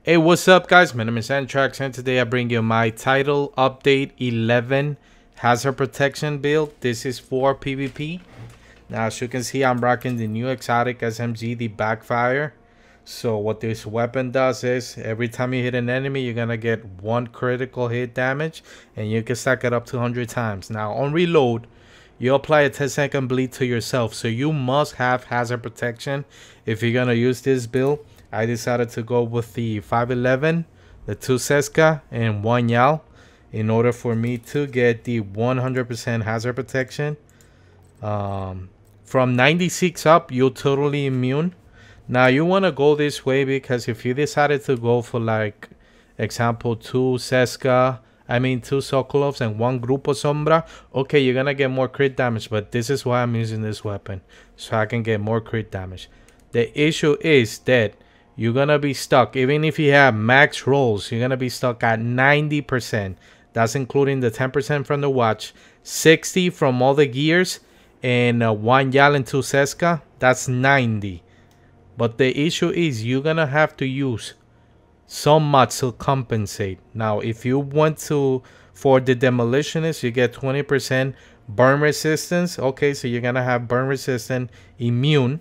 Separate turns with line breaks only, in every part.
Hey, what's up guys? My name is Antrax and today I bring you my title update 11 hazard protection build. This is for PvP. Now as you can see, I'm rocking the new exotic SMG, the Backfire. So what this weapon does is every time you hit an enemy, you're gonna get 1 critical hit damage and you can stack it up to 100 times. Now on reload, you apply a 10-second bleed to yourself, so you must have hazard protection if you're gonna use this build. I decided to go with the 511, the 2 ceska, and 1 yaal in order for me to get the 100% hazard protection. From 96 up, you're totally immune. Now you want to go this way because if you decided to go for, like, example, 2 ceska, 2 sokolovs and 1 grupo sombra, okay, you're gonna get more crit damage, but this is why I'm using this weapon, so I can get more crit damage. The issue is that you're gonna be stuck. Even if you have max rolls, you're gonna be stuck at 90%. That's including the 10% from the watch, 60 from all the gears, and 1 yaal and 2 ceska. That's 90. But the issue is you're gonna have to use some mods to compensate. Now if you want to, for the demolitionist, you get 20% burn resistance. Okay, so you're gonna have burn resistant, immune.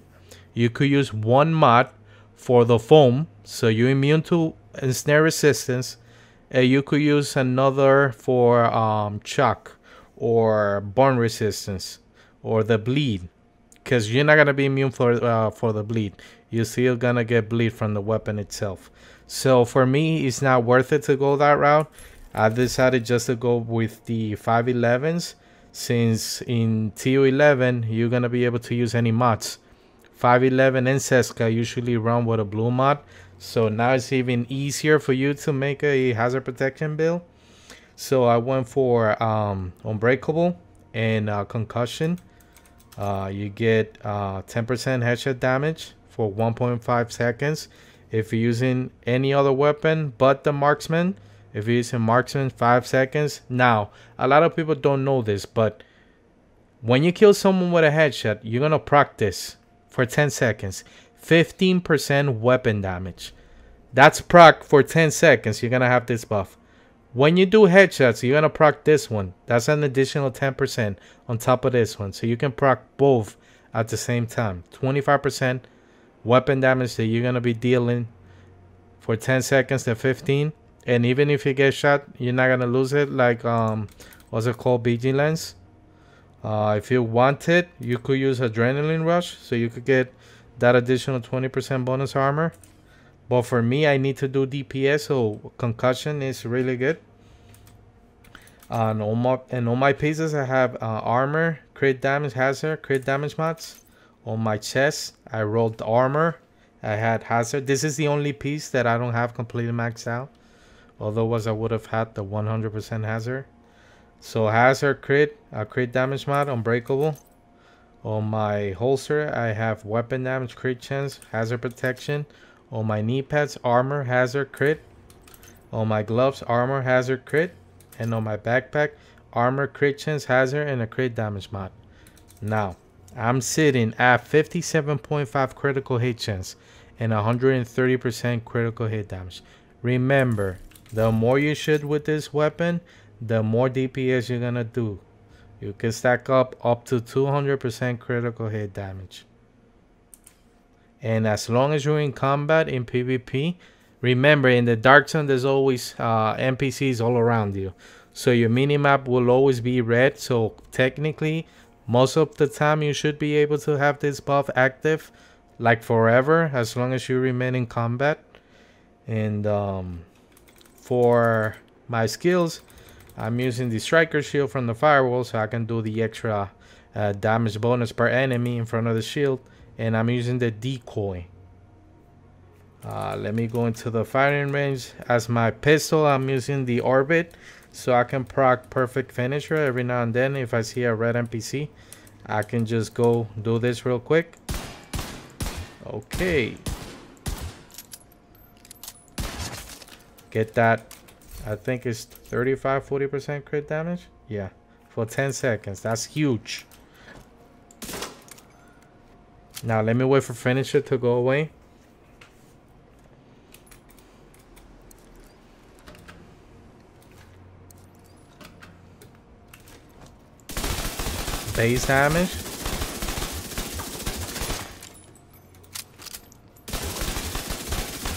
You could use one mod for the foam, so you're immune to snare resistance. You could use another for shock or burn resistance or the bleed, because you're not gonna be immune for the bleed. You're still gonna get bleed from the weapon itself. So for me, it's not worth it to go that route. I decided just to go with the 511s, since in TU11 you're gonna be able to use any mods. 511 and ceska usually run with a blue mod, so now it's even easier for you to make a hazard protection build. So I went for unbreakable and concussion. You get 10% headshot damage for 1.5 seconds if you're using any other weapon but the marksman. If you're using marksman, 5 seconds. Now a lot of people don't know this, but when you kill someone with a headshot, you're gonna practice for 10 seconds, 15% weapon damage. That's proc for 10 seconds. You're gonna have this buff. When you do headshots, you're gonna proc this one. That's an additional 10% on top of this one, so you can proc both at the same time. 25% weapon damage that you're gonna be dealing for 10 seconds to 15. And even if you get shot, you're not gonna lose it, like what's it called, vigilance. If you want it, you could use adrenaline rush, so you could get that additional 20% bonus armor. But for me, I need to do DPS, so concussion is really good. On all my pieces, I have armor, crit damage, hazard, crit damage mods. On my chest, I rolled armor. I had hazard. This is the only piece that I don't have completely maxed out. Otherwise, I would have had the 100% hazard. So hazard, crit, crit damage mod, unbreakable. On my holster, I have weapon damage, crit chance, hazard protection. On my knee pads, armor, hazard, crit. On my gloves, armor, hazard, crit. And on my backpack, armor, crit chance, hazard, and a crit damage mod. Now, I'm sitting at 57.5 critical hit chance and 130% critical hit damage. Remember, the more you shoot with this weapon, the more DPS you're gonna do. You can stack up to 200% critical hit damage. And as long as you're in combat in PvP, remember, in the dark zone there's always NPCs all around you, so your minimap will always be red. So technically, most of the time you should be able to have this buff active like forever, as long as you remain in combat. And for my skills, I'm using the striker shield from the firewall, so I can do the extra damage bonus per enemy in front of the shield. And I'm using the decoy. Let me go into the firing range. As my pistol, I'm using the orbit, so I can proc perfect finisher every now and then. If I see a red NPC, I can just go do this real quick. Okay. Get that. I think it's 35-40% crit damage. Yeah, for 10 seconds. That's huge. Now let me wait for finisher to go away. base damage.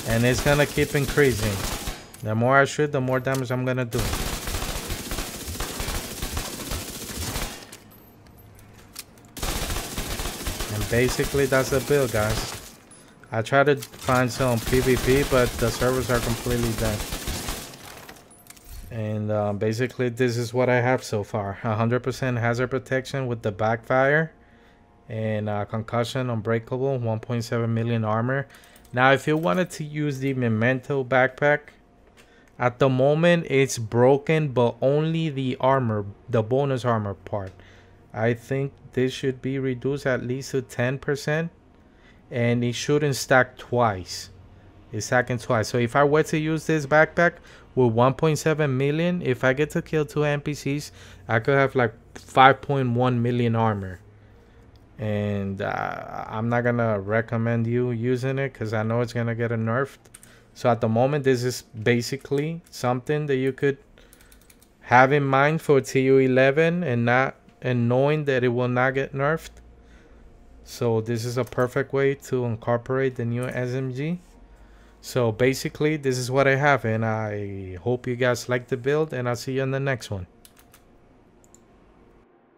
And it's gonna keep increasing. The more I shoot, the more damage I'm gonna do. And basically that's the build, guys. I try to find some PvP, but the servers are completely dead. And basically this is what I have so far. 100% hazard protection with the backfire. And concussion, unbreakable, 1.7 million armor. Now if you wanted to use the memento backpack, at the moment it's broken, but only the armor, the bonus armor part. I think this should be reduced at least to 10%. And it shouldn't stack twice. It's stacking twice. So if I were to use this backpack with 1.7 million, if I get to kill 2 NPCs, I could have like 5.1 million armor. And I'm not gonna recommend you using it because I know it's gonna get nerfed. So at the moment, this is basically something that you could have in mind for TU11 and knowing that it will not get nerfed. So this is a perfect way to incorporate the new SMG. So basically this is what I have, and I hope you guys like the build, and I'll see you in the next one.